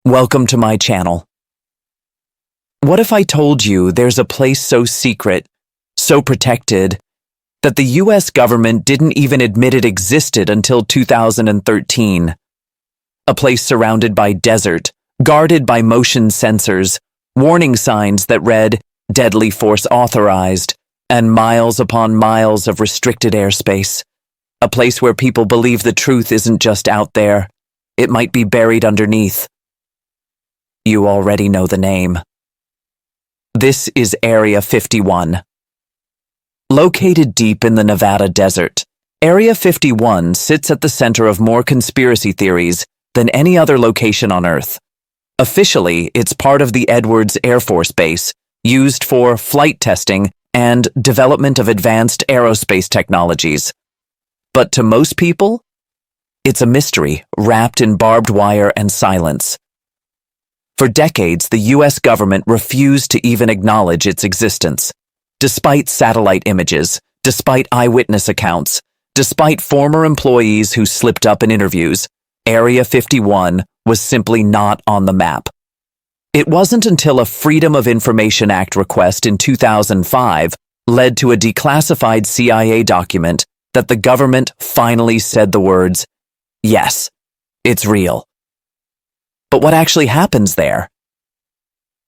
Welcome to my channel. What if I told you there's a place so secret, so protected, that the US government didn't even admit it existed until 2013? A place surrounded by desert, guarded by motion sensors, warning signs that read, "Deadly force authorized," and miles upon miles of restricted airspace. A place where people believe the truth isn't just out there, it might be buried underneath. You already know the name. This is Area 51. Located deep in the Nevada desert, Area 51 sits at the center of more conspiracy theories than any other location on Earth. Officially, it's part of the Edwards Air Force Base, used for flight testing and development of advanced aerospace technologies. But to most people, it's a mystery wrapped in barbed wire and silence. For decades, the US government refused to even acknowledge its existence. Despite satellite images, despite eyewitness accounts, despite former employees who slipped up in interviews, Area 51 was simply not on the map. It wasn't until a Freedom of Information Act request in 2005 led to a declassified CIA document that the government finally said the words, "Yes, it's real." But what actually happens there?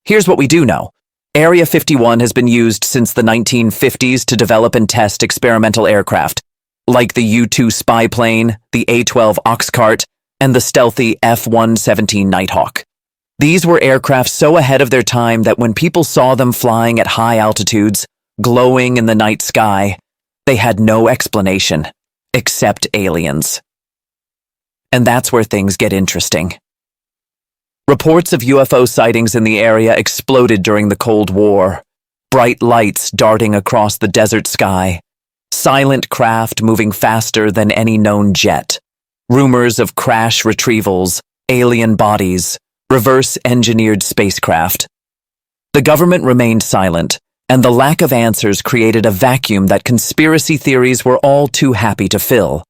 Here's what we do know. Area 51 has been used since the 1950s to develop and test experimental aircraft, like the U-2 spy plane, the A-12 Oxcart, and the stealthy F-117 Nighthawk. These were aircraft so ahead of their time that when people saw them flying at high altitudes, glowing in the night sky, they had no explanation, except aliens. And that's where things get interesting. Reports of UFO sightings in the area exploded during the Cold War. Bright lights darting across the desert sky. Silent craft moving faster than any known jet. Rumors of crash retrievals, alien bodies, reverse-engineered spacecraft. The government remained silent, and the lack of answers created a vacuum that conspiracy theories were all too happy to fill.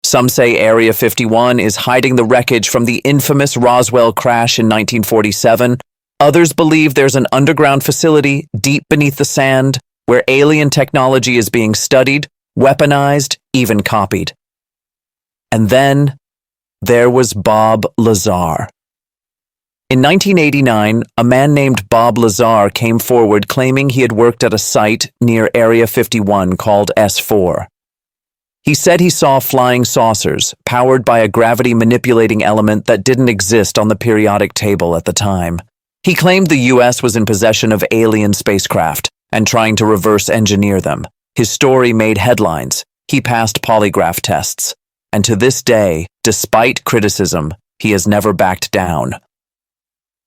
Some say Area 51 is hiding the wreckage from the infamous Roswell crash in 1947. Others believe there's an underground facility deep beneath the sand where alien technology is being studied, weaponized, even copied. And then there was Bob Lazar. In 1989, a man named Bob Lazar came forward claiming he had worked at a site near Area 51 called S4. He said he saw flying saucers powered by a gravity-manipulating element that didn't exist on the periodic table at the time. He claimed the US was in possession of alien spacecraft and trying to reverse engineer them. His story made headlines. He passed polygraph tests. And to this day, despite criticism, he has never backed down.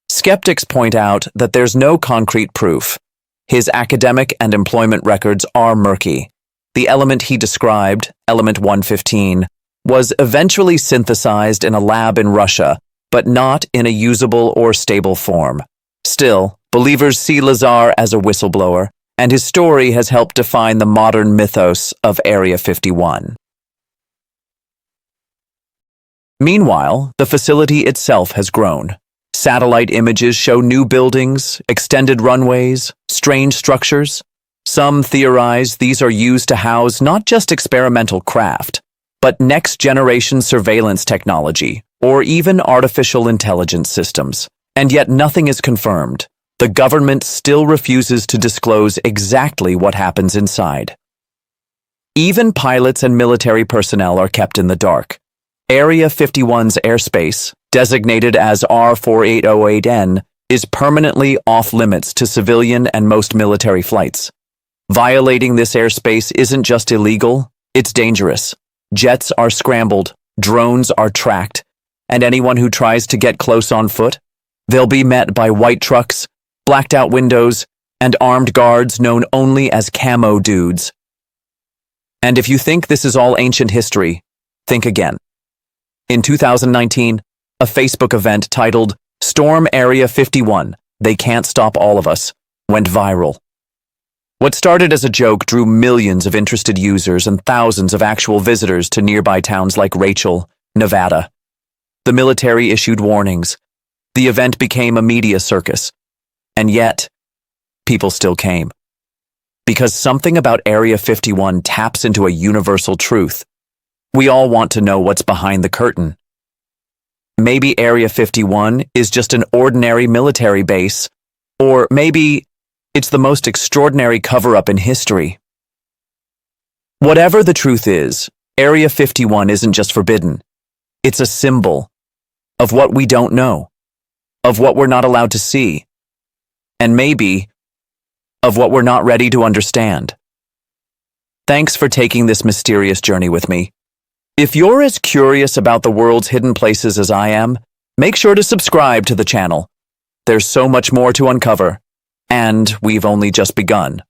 Skeptics point out that there's no concrete proof. His academic and employment records are murky. The element he described, element 115, was eventually synthesized in a lab in Russia, but not in a usable or stable form. Still, believers see Lazar as a whistleblower, and his story has helped define the modern mythos of Area 51. Meanwhile, the facility itself has grown. Satellite images show new buildings, extended runways, strange structures. Some theorize these are used to house not just experimental craft, but next-generation surveillance technology, or even artificial intelligence systems. And yet nothing is confirmed. The government still refuses to disclose exactly what happens inside. Even pilots and military personnel are kept in the dark. Area 51's airspace, designated as R4808N, is permanently off-limits to civilian and most military flights. Violating this airspace isn't just illegal, it's dangerous. Jets are scrambled, drones are tracked, and anyone who tries to get close on foot, they'll be met by white trucks, blacked-out windows, and armed guards known only as camo dudes. And if you think this is all ancient history, think again. In 2019, a Facebook event titled "Storm Area 51, They Can't Stop All of Us" went viral. What started as a joke drew millions of interested users and thousands of actual visitors to nearby towns like Rachel, Nevada. The military issued warnings. The event became a media circus. And yet, people still came. Because something about Area 51 taps into a universal truth. We all want to know what's behind the curtain. Maybe Area 51 is just an ordinary military base, or maybe it's the most extraordinary cover-up in history. Whatever the truth is, Area 51 isn't just forbidden. It's a symbol of what we don't know, of what we're not allowed to see, and maybe of what we're not ready to understand. Thanks for taking this mysterious journey with me. If you're as curious about the world's hidden places as I am, make sure to subscribe to the channel. There's so much more to uncover, and we've only just begun.